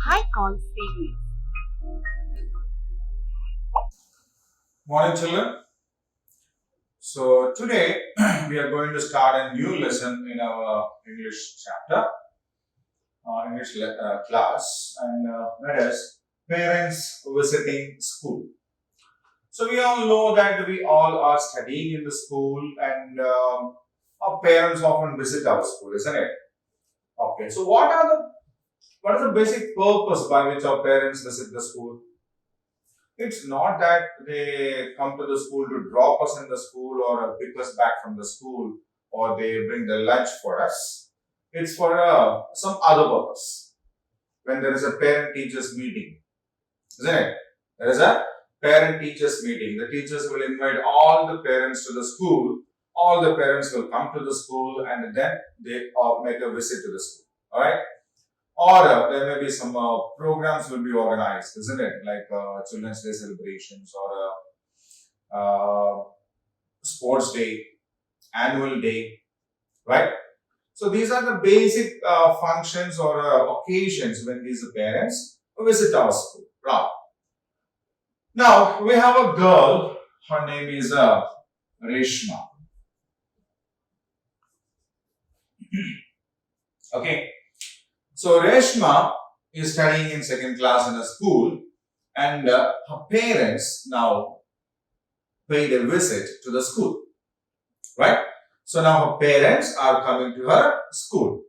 high call series. Morning, children. So today we are going to start a new lesson in our English chapter, class, and that is parents visiting school. So we all know that we all are studying in the school, and our parents often visit our school, isn't it? Okay. So what is the basic purpose by which our parents visit the school? It's not that they come to the school to drop us in the school or pick us back from the school or they bring the lunch for us. It's for some other purpose. When there is a parent teachers meeting, isn't it? There is a parent teachers meeting. The teachers will invite all the parents to the school. All the parents will come to the school and then they make a visit to the school. All right. Or there may be some programs will be organized, isn't it? Like Children's Day celebrations or sports day, annual day, right? So these are the basic functions or occasions when these parents visit our school. Right. Now we have a girl. Her name is Reshma. Okay. So Reshma is studying in second class in a school, and her parents now paid a visit to the school, right? So now her parents are coming to her school.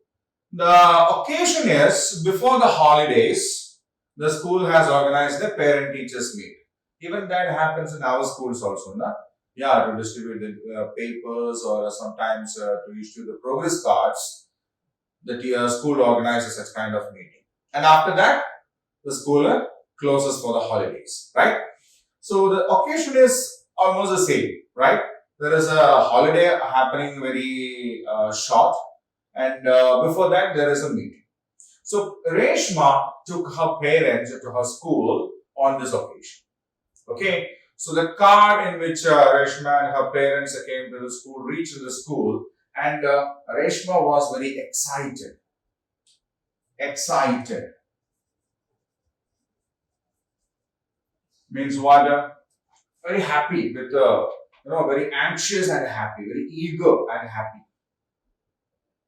The occasion is before the holidays, the school has organized a parent teachers meet. Even that happens in our schools also, na? Yeah, to distribute the papers or sometimes to issue the progress cards. The school organizes such kind of meeting. And after that, the school closes for the holidays, right? So the occasion is almost the same, right? There is a holiday happening very short, and before that, there is a meeting. So Reshma took her parents to her school on this occasion. Okay, so the car in which Reshma and her parents came to the school reached the school, and Reshma was very excited. Excited means what? Very happy with very anxious and happy, very eager and happy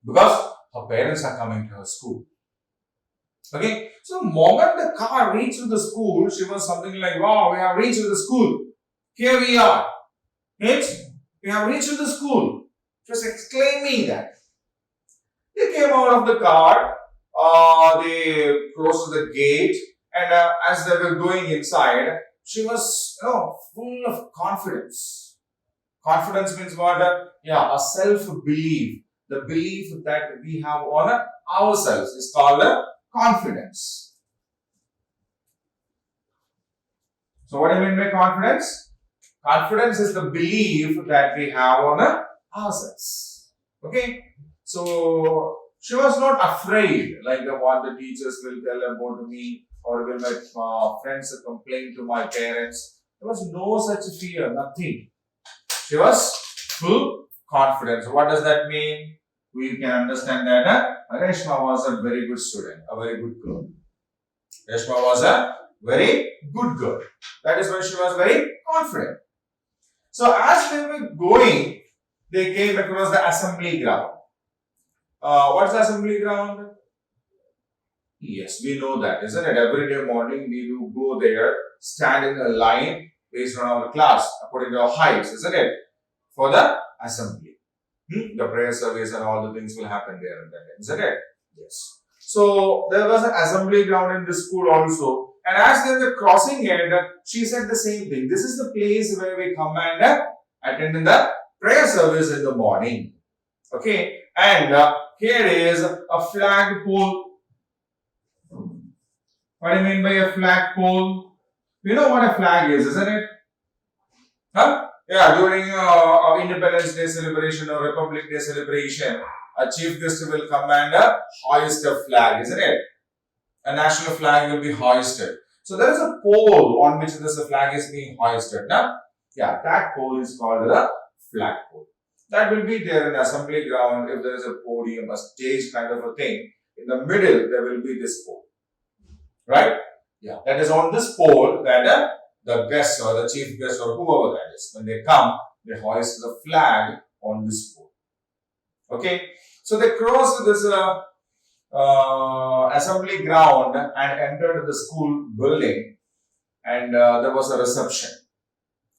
because her parents are coming to her school. Okay, so the moment the car reached the school, she was something like, "Wow, we have reached the school. Here we are. We have reached the school." She was exclaiming that. They came out of the car, they closed the gate, and as they were going inside, she was full of confidence. Confidence means what? A self-belief. The belief that we have on ourselves is called confidence. So what do you mean by confidence? Confidence is the belief that we have on ourselves. Okay? So she was not afraid, like what the teachers will tell about me, or will my friends complain to my parents. There was no such fear, nothing. She was full confidence. What does that mean? We can understand that Reshma was a very good student, a very good girl. Reshma was a very good girl. That is why she was very confident. So as they were going, they came across the assembly ground. What's the assembly ground? Yes, we know that, isn't it? Every day morning we do go there, stand in a line based on our class, according to our heights, isn't it? For the assembly. The prayer service and all the things will happen there and then, isn't it? Yes. So there was an assembly ground in this school also. And as they were crossing it, she said the same thing. This is the place where we come and attend in the prayer service in the morning. Okay. And here is a flag pole. What do you mean by a flag pole? You know what a flag is, isn't it? Huh? Yeah, during Independence Day celebration or Republic Day celebration, a chief guest will come and hoist a flag, isn't it? A national flag will be hoisted. So there is a pole on which this flag is being hoisted. Now, yeah, that pole is called the flag pole. That will be there in the assembly ground. If there is a podium, a stage kind of a thing, in the middle there will be this pole. right? Yeah, that is on this pole that the guest or the chief guest or whoever that is, when they come, they hoist the flag on this pole. Okay, so they crossed this assembly ground and entered the school building, and there was a reception.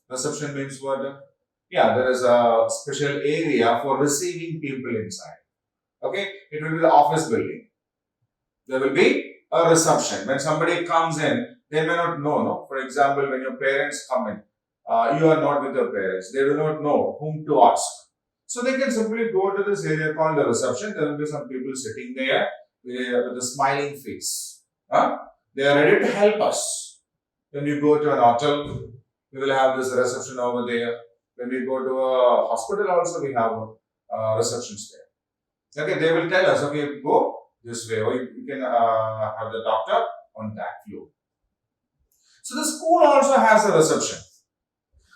Reception means what? Yeah, there is a special area for receiving people inside. Okay, it will be the office building. There will be a reception. When somebody comes in, they may not know. No? For example, when your parents come in, you are not with your parents. They do not know whom to ask. So they can simply go to this area called the reception. There will be some people sitting there with a smiling face. Huh? They are ready to help us. When you go to an hotel, we will have this reception over there. When we go to a hospital also, we have receptions there. Okay, they will tell us, okay, go this way, or you can have the doctor on that floor. So the school also has a reception.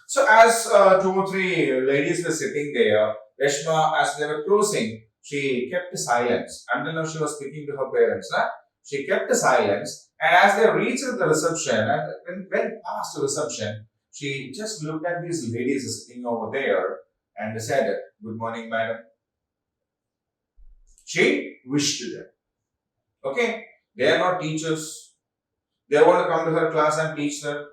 So as two or three ladies were sitting there, Reshma, as they were crossing, she kept silence. Until now she was speaking to her parents. She kept silence, and as they reached the reception, and when past the reception, she just looked at these ladies sitting over there and said, "Good morning, madam." She wished to them. Okay, they are not teachers. They want to come to her class and teach them,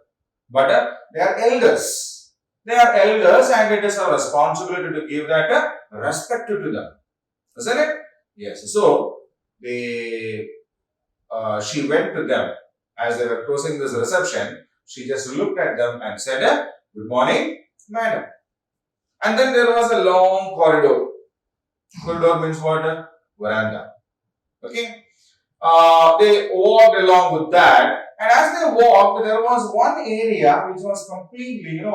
but they are elders. They are elders, and it is our responsibility to give that respect to them, isn't it? Yes. So she went to them as they were closing this reception. She just looked at them and said, "Good morning, madam." And then there was a long corridor. Corridor means what? Veranda. Okay. They walked along with that, and as they walked, there was one area which was completely, the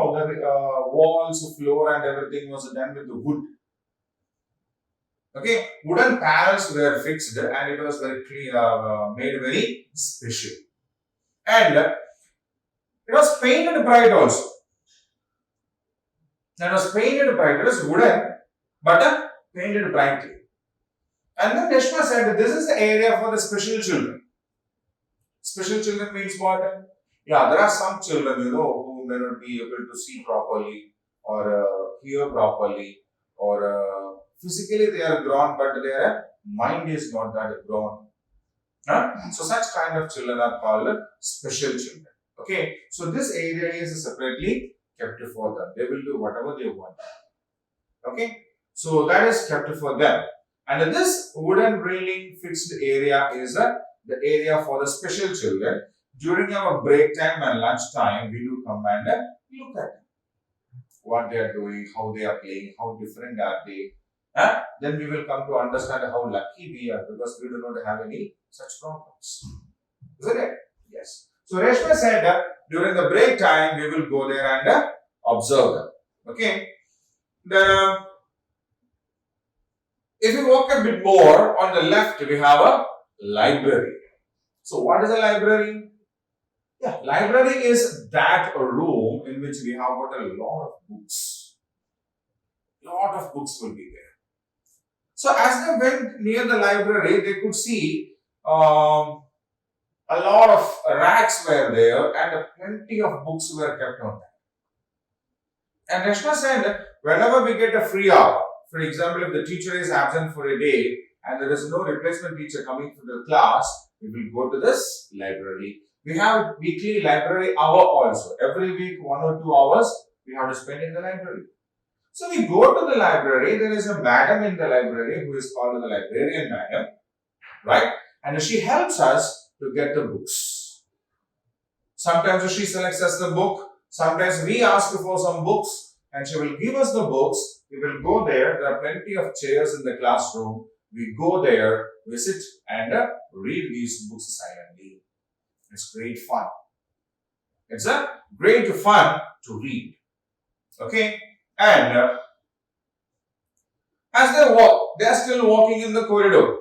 walls, floor, and everything was done with the wood. Okay, wooden panels were fixed, and it was very clean, made very special, and it was painted bright also. It was painted bright. It was wooden, but painted brightly. And then Reshma said, this is the area for the special children. Special children means what? Yeah, there are some children, who may not be able to see properly or hear properly, or physically they are grown, but their mind is not that grown. So such kind of children are called special children. Okay, so this area is separately kept for them. They will do whatever they want. Okay, so that is kept for them. And this wooden railing fixed area is the area for the special children. During our break time and lunch time, we do come and look at them. What they are doing, how they are playing, how different are they. Then we will come to understand how lucky we are because we do not have any such problems. Isn't it? Yes. So Reshma said that during the break time, we will go there and observe them. Okay. If you walk a bit more, on the left we have a library. So what is a library? Yeah, library is that room in which we have got a lot of books. Lot of books will be there. So as they went near the library, they could see a lot of racks were there and plenty of books were kept on that. And Reshma said, whenever we get a free hour, for example, if the teacher is absent for a day and there is no replacement teacher coming to the class, we will go to this library. We have weekly library hour also. Every week, 1 or 2 hours, we have to spend in the library. So we go to the library. There is a madam in the library who is called the librarian madam, right? And she helps us to get the books. Sometimes she selects us the book. Sometimes we ask for some books and she will give us the books. We will go there. There are plenty of chairs in the classroom. We go there, visit and read these books silently. It's great fun. It's a great fun to read. Okay? And as they walk, they are still walking in the corridor.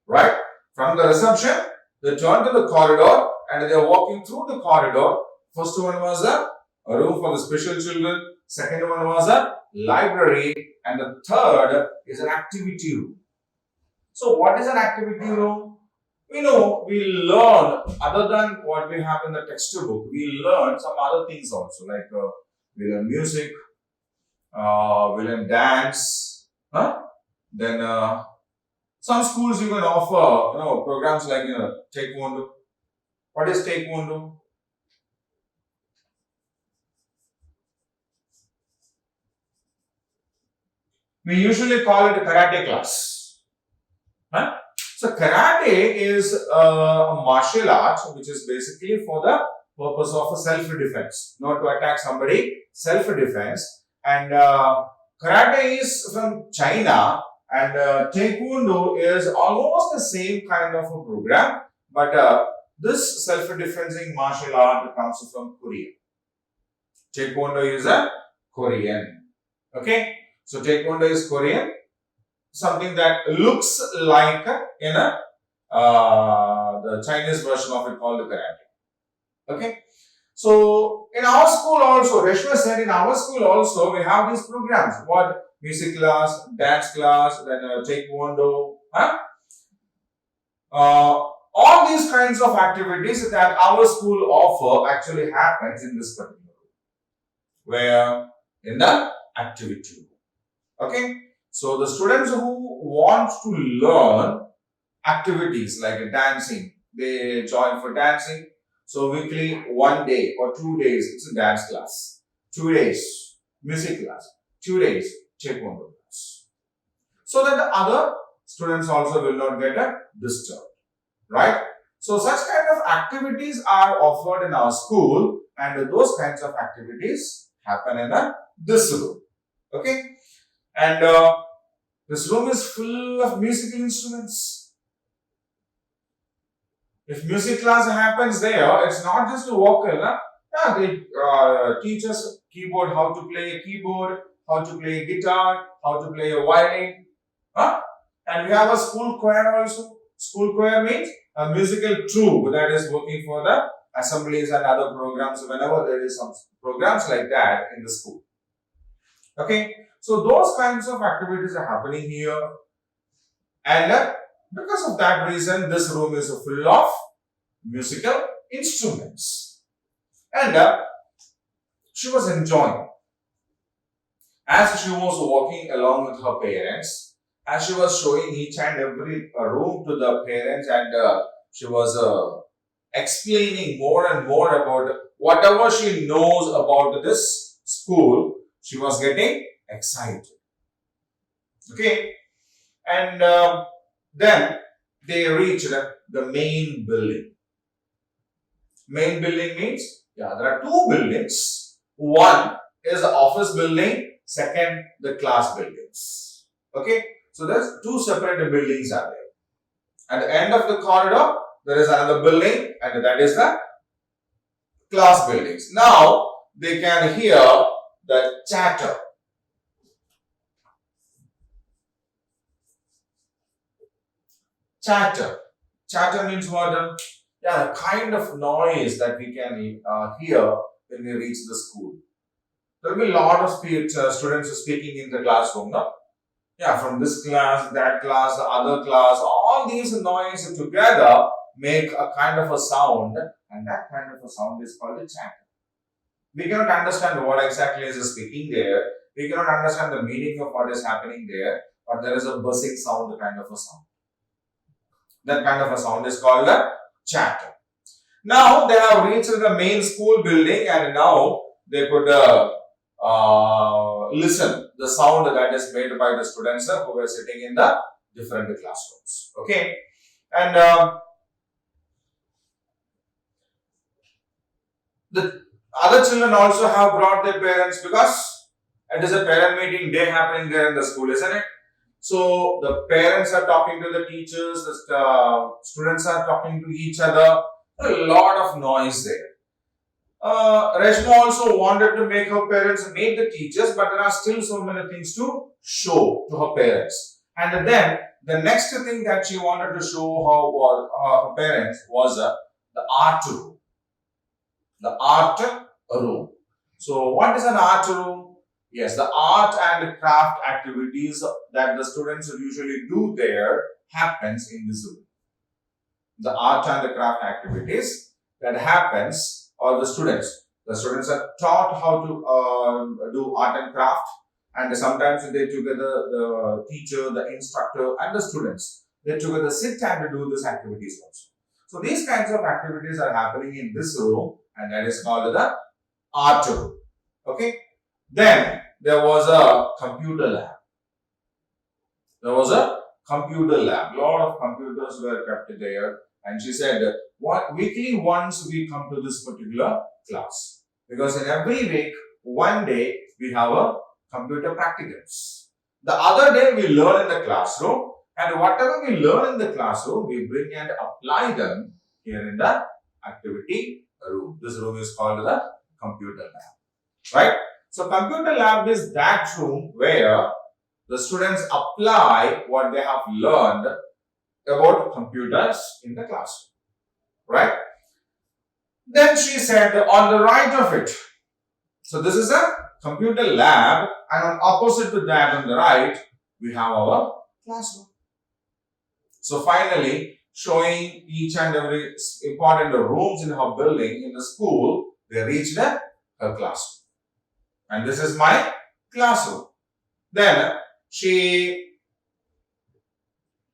Right? From the reception, they turn to the corridor and they are walking through the corridor. First one was a room for the special children. Second one was a library. And the third is an activity room. So what is an activity room? We know we learn other than what we have in the textbook. We learn some other things also, like we learn music, we learn dance. Huh? Then some schools even offer programs like taekwondo. What is taekwondo? We usually call it a karate class. Huh? So karate is a martial art which is basically for the purpose of a self-defense, not to attack somebody, self-defense. And karate is from China, and taekwondo is almost the same kind of a program, but this self-defensing martial art comes from Korea. Taekwondo is a Korean. Okay, so taekwondo is Korean, something that looks like the Chinese version of it called the karate. Okay. So in our school also, Reshma said in our school also we have these programs. What? Music class, dance class, then taekwondo. Huh? All these kinds of activities that our school offer actually happens in this particular room. Where? In the activity room. Okay. So the students who want to learn activities like dancing, they join for dancing. So weekly, 1 day or 2 days, it's a dance class. 2 days, music class. 2 days, taekwondo class. So that the other students also will not get disturbed. Right? So such kind of activities are offered in our school, and those kinds of activities happen in this room. Okay? And this room is full of musical instruments. If music class happens there, it's not just a vocal. Yeah, they teach us keyboard, how to play a keyboard, how to play a guitar, how to play a violin. Huh? And we have a school choir also. School choir means a musical troupe that is working for the assemblies and other programs whenever there is some programs like that in the school. Okay, so those kinds of activities are happening here, and because of that reason, this room is full of musical instruments, and she was enjoying as she was walking along with her parents, as she was showing each and every room to the parents, and she was explaining more and more about whatever she knows about this school. She was getting excited. Okay, and then they reached the main building. Main building means, yeah, there are two buildings. One is the office building, second the class buildings. Okay, so there's two separate buildings are there. At the end of the corridor, there is another building, and that is the class buildings. Now they can hear the chatter. Chatter. Chatter means what? Yeah, a kind of noise that we can hear when we reach the school. There will be a lot of students speaking in the classroom. No? Yeah, from this class, that class, the other class, all these noises together make a kind of a sound, and that kind of a sound is called a chatter. We cannot understand what exactly is speaking there. We cannot understand the meaning of what is happening there, but there is a buzzing sound, kind of a sound. That kind of a sound is called a chatter. Now they have reached the main school building, and now they could listen the sound that is made by the students who were sitting in the different classrooms. Okay, and the other children also have brought their parents because it is a parent meeting day happening there in the school, isn't it? So the parents are talking to the teachers, the students are talking to each other. A lot of noise there. Reshma also wanted to make her parents meet the teachers, but there are still so many things to show to her parents. And then the next thing that she wanted to show her parents was the art room. The art room. So what is an art room? Yes, the art and craft activities that the students usually do there happens in this room. the art and the craft activities that happens, or the students. The students are taught how to do art and craft, and sometimes they together, the teacher, the instructor, and the students, they together sit and do these activities also. So these kinds of activities are happening in this room, and that is called the art room. Okay. Then there was a computer lab. There was a computer lab. A lot of computers were kept there. And she said, weekly once we come to this particular class. Because in every week, one day, we have a computer practicums. The other day, we learn in the classroom. And whatever we learn in the classroom, we bring and apply them here in the activity room. This room is called the computer lab. Right? So, computer lab is that room where the students apply what they have learned about computers in the classroom. Right? Then she said on the right of it. So this is a computer lab, and on opposite to that on the right, we have our classroom. So finally, showing each and every important rooms in her building in the school, they reached her classroom. And this is my classroom. Then she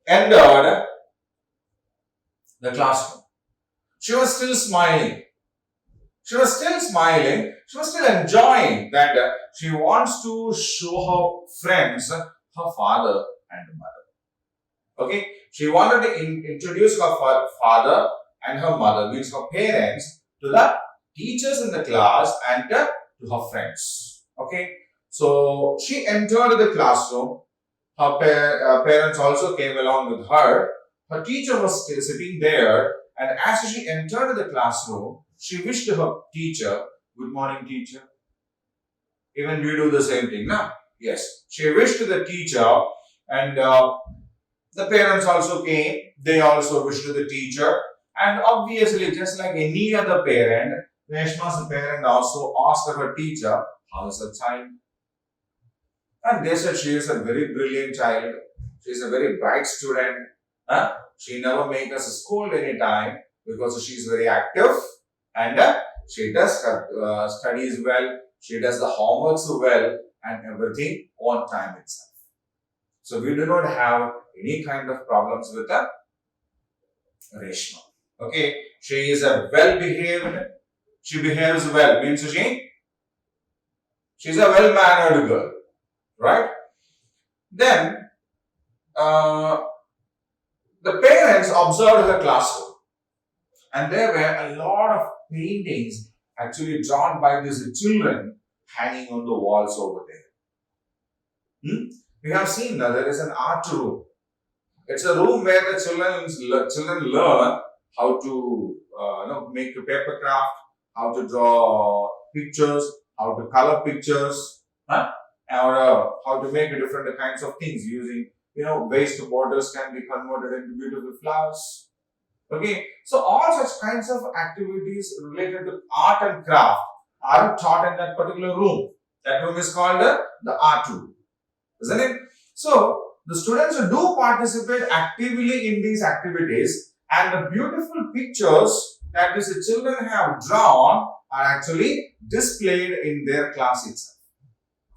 entered the classroom. She was still smiling. She was still smiling. She was still enjoying that she wants to show her friends her father and mother. Okay? She wanted to introduce her father and her mother, means her parents, to the teachers in the class and to her friends. Okay? So she entered the classroom. Her parents also came along with her. Her teacher was still sitting there, and as she entered the classroom, she wished her teacher, "Good morning, teacher." Even we do the same thing now. Yes. She wished the teacher, and the parents also came. They also wished the teacher. And obviously, just like any other parent, Reshma's parent also asked her teacher, "How is her child?" And they said she is a very brilliant child. She is a very bright student. Huh? She never makes us scold any time because she is very active, and she does her studies well. She does the homeworks well, and everything on time itself. So we do not have any kind of problems with the Reshma. Okay, she is a well-behaved. She behaves well. Means she's a well-mannered girl, right? Then the parents observed her classroom, and there were a lot of paintings actually drawn by these children hanging on the walls over there. We have seen that there is an art room. It's a room where the children learn how to make a paper craft, how to draw pictures, how to color pictures, or how to make different kinds of things using, waste bottles can be converted into beautiful flowers. Okay, so all such kinds of activities related to art and craft are taught in that particular room. That room is called the art room, isn't it? So the students do participate actively in these activities, and the beautiful pictures that these children have drawn are actually displayed in their class itself.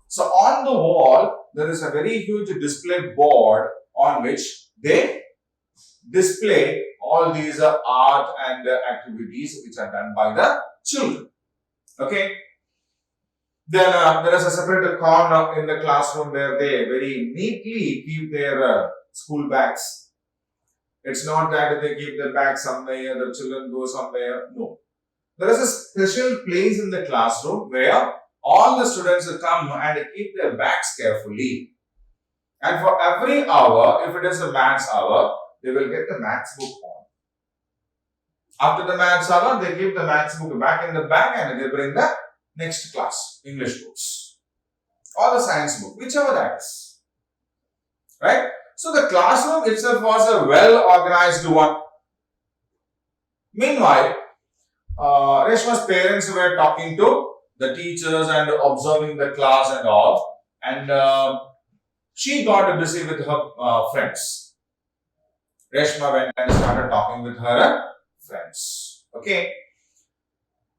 So on the wall, there is a very huge display board on which they display all these art and activities which are done by the children. Okay. Then there is a separate corner in the classroom where they very neatly keep their school bags. It's not that they keep their bags somewhere, the children go somewhere. No. There is a special place in the classroom where all the students will come and keep their bags carefully. And for every hour, if it is a maths hour, they will get the maths book on. After the maths hour, they keep the maths book back in the bag and they bring the next class, English books, or the science book, whichever that is. Right? So the classroom itself was a well-organized one. Meanwhile, Reshma's parents were talking to the teachers and observing the class and all, and she got busy with her friends. Reshma went and started talking with her friends. Okay.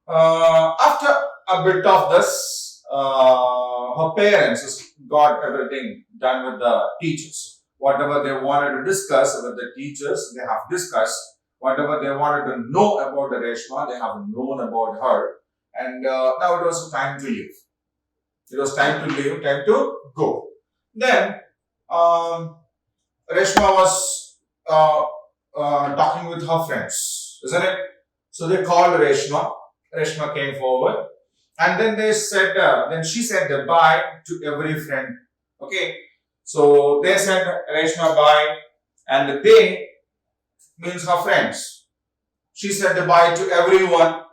After a bit of this, her parents got everything done with the teachers. Whatever they wanted to discuss with the teachers, they have discussed. Whatever they wanted to know about the Reshma, they have known about her. And now it was time to leave. It was time to leave, time to go. Then Reshma was talking with her friends, isn't it? So they called Reshma. Reshma came forward, and then they said, then she said bye to every friend. Okay, so they said Reshma bye, and they means her friends. She said bye to everyone,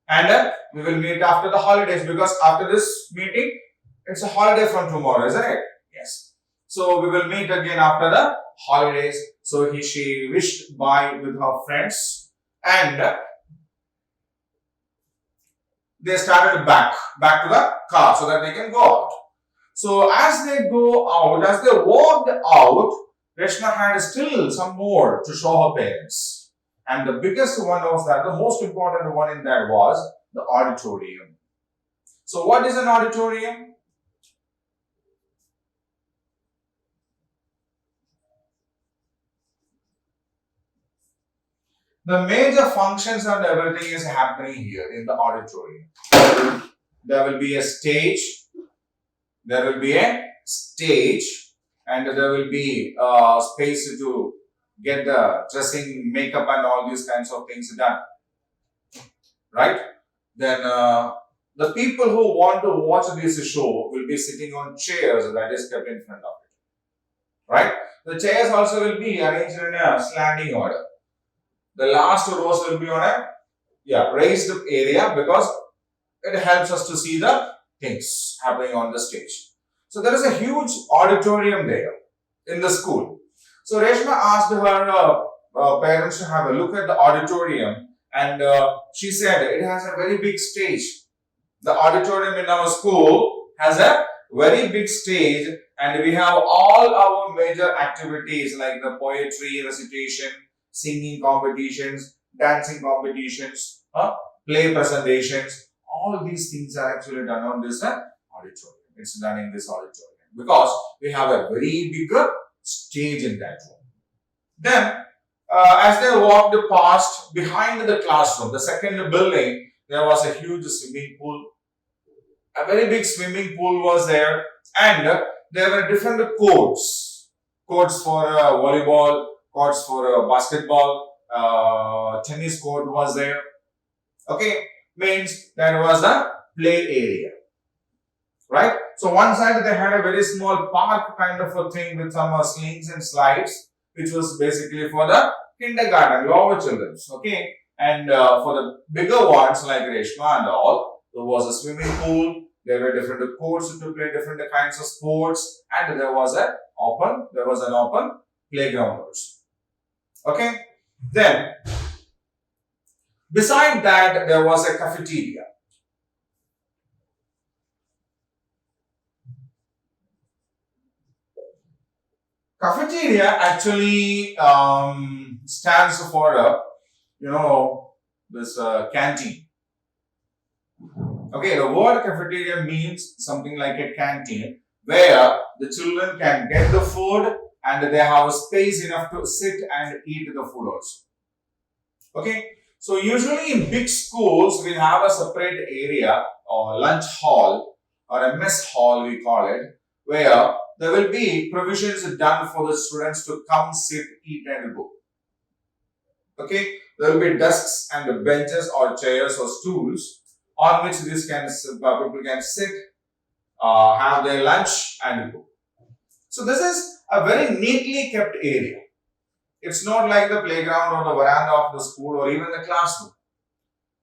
and we will meet after the holidays, because after this meeting, it's a holiday from tomorrow, isn't it? Yes. So we will meet again after the holidays. So she wished bye with her friends, and they started back to the car so that they can go out. So as they go out, as they walked out, Reshma had still some more to show her parents. And the biggest one was that, the most important one in that was the auditorium. So what is an auditorium? The major functions and everything is happening here in the auditorium. There will be a stage. There will be a stage, and there will be space to get the dressing, makeup, and all these kinds of things done. Right? Then the people who want to watch this show will be sitting on chairs that is kept in front of it. Right? The chairs also will be arranged in a slanting order. The last rows will be on a raised area, because it helps us to see the things happening on the stage. So there is a huge auditorium there in the school. So Reshma asked her parents to have a look at the auditorium, and she said it has a very big stage. The auditorium in our school has a very big stage, and we have all our major activities like the poetry recitation, singing competitions, dancing competitions, play presentations. All these things are actually done on this auditorium. It's done in this auditorium because we have a very big stage in that room. Then, as they walked past behind the classroom, the second building, there was a huge swimming pool. A very big swimming pool was there, and there were different courts. Courts for volleyball, courts for basketball, tennis court was there. Okay, means there was a play area. Right? So one side they had a very small park kind of a thing with some slings and slides, which was basically for the kindergarten, lower children. Okay, and for the bigger ones like Reshma and all, there was a swimming pool. There were different courts to play different kinds of sports, and there was an open playground also. Okay, then beside that there was a cafeteria. Cafeteria actually stands for this canteen. Okay, the word cafeteria means something like a canteen where the children can get the food and they have a space enough to sit and eat the food also. Okay, so usually in big schools we have a separate area or lunch hall or a mess hall we call it, where there will be provisions done for the students to come, sit, eat and go. Okay, there will be desks and benches or chairs or stools on which people can sit, have their lunch and go. So this is a very neatly kept area. It's not like the playground or the veranda of the school or even the classroom.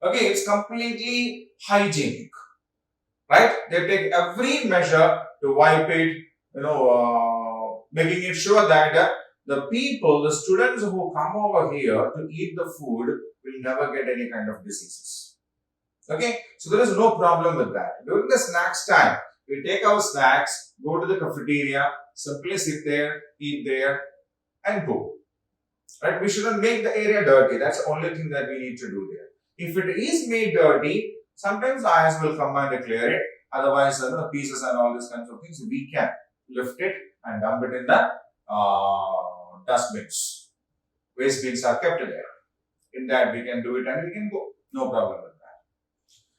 Okay, it's completely hygienic. Right? They take every measure to wipe it, making it sure that the people, the students who come over here to eat the food will never get any kind of diseases. Okay, so there is no problem with that. During the snacks time, we take our snacks, go to the cafeteria, simply sit there, eat there, and go. Right? We shouldn't make the area dirty. That's the only thing that we need to do there. If it is made dirty, sometimes the ayahs will come and clear it. Otherwise, the pieces and all these kinds of things, we can lift it and dump it in the dustbins. Waste bins are kept there. In that, we can do it and we can go. No problem with that.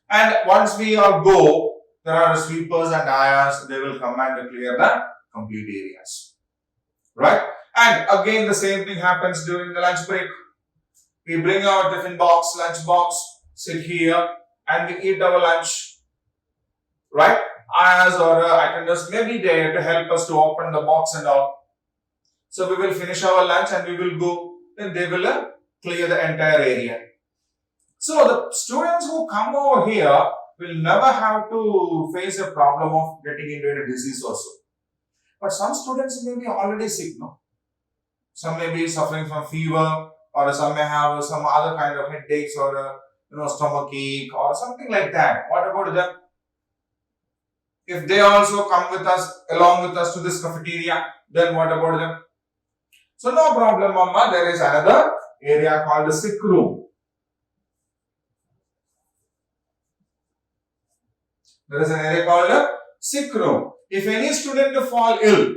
And once we all go, there are sweepers and ayahs. They will come and clear the complete areas. Right? And again, the same thing happens during the lunch break. We bring our tiffin box, lunch box, sit here, and we eat our lunch. Right? Ayahs or attendants may be there to help us to open the box and all. So we will finish our lunch and we will go. Then they will clear the entire area. So the students who come over here will never have to face a problem of getting into a disease also. But some students may be already sick, no? Some may be suffering from fever, or some may have some other kind of headaches or stomach ache or something like that. What about them? If they also come with us, along with us to this cafeteria, then what about them? So no problem, Mama. There is another area called the sick room. There is an area called a sick room. If any student fall ill,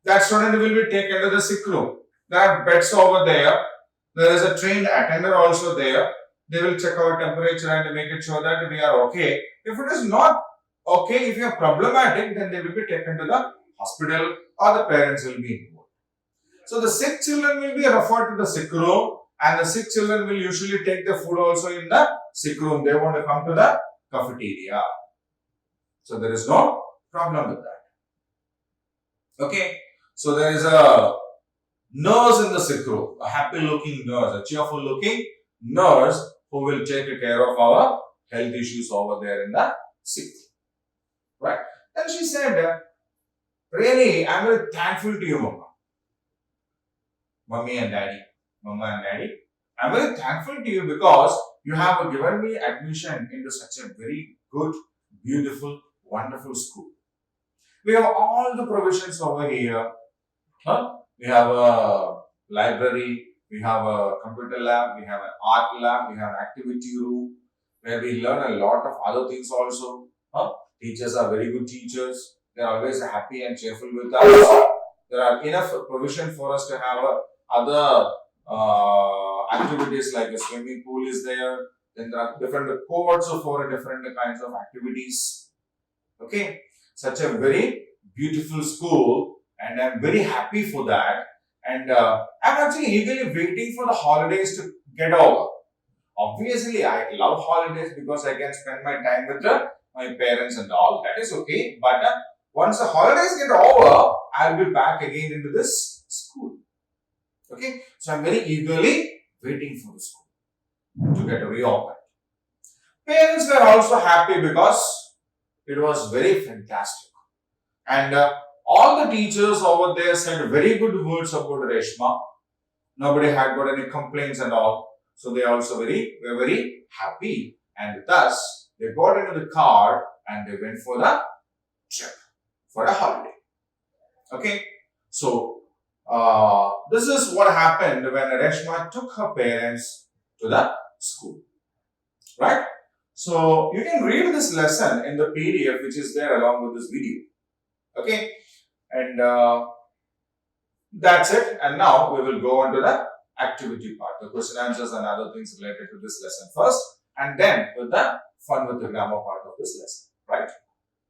that student will be taken to the sick room. There are beds over there. There is a trained attendant also there. They will check our temperature and make it sure that we are okay. If it is not okay, if you are problematic, then they will be taken to the hospital or the parents will be involved. So the sick children will be referred to the sick room, and the sick children will usually take the food also in the sick room. They want to come to the cafeteria. So there is no problem with that. Okay. So there is a nurse in the sick room, a happy looking nurse, a cheerful looking nurse who will take care of our health issues over there in the sick room. Right. Then she said, really, I am very thankful to you, Mama. Mama and Daddy. I am very thankful to you because you have given me admission into such a very good, beautiful, wonderful school. We have all the provisions over here. We have a library, we have a computer lab, we have an art lab, we have an activity room where we learn a lot of other things also. Teachers are very good teachers. They are always happy and cheerful with us. There are enough provision for us to have other activities like a swimming pool is there. Then there are different courts for different kinds of activities. Okay. Such a very beautiful school, and I'm very happy for that. And I'm actually eagerly waiting for the holidays to get over. Obviously, I love holidays because I can spend my time with my parents and all. That is okay. But once the holidays get over, I'll be back again into this school. Okay. So I'm very eagerly waiting for the school to get reopened. Parents were also happy because it was very fantastic. And all the teachers over there said very good words about Reshma. Nobody had got any complaints and all. So they also were very happy. And thus, they got into the car and they went for the trip, for a holiday. Okay. So, this is what happened when Reshma took her parents to the school. Right? So, you can read this lesson in the PDF which is there along with this video. Okay. And that's it. And now we will go on to the activity part, the question answers and other things related to this lesson first. And then with the fun with the grammar part of this lesson. Right.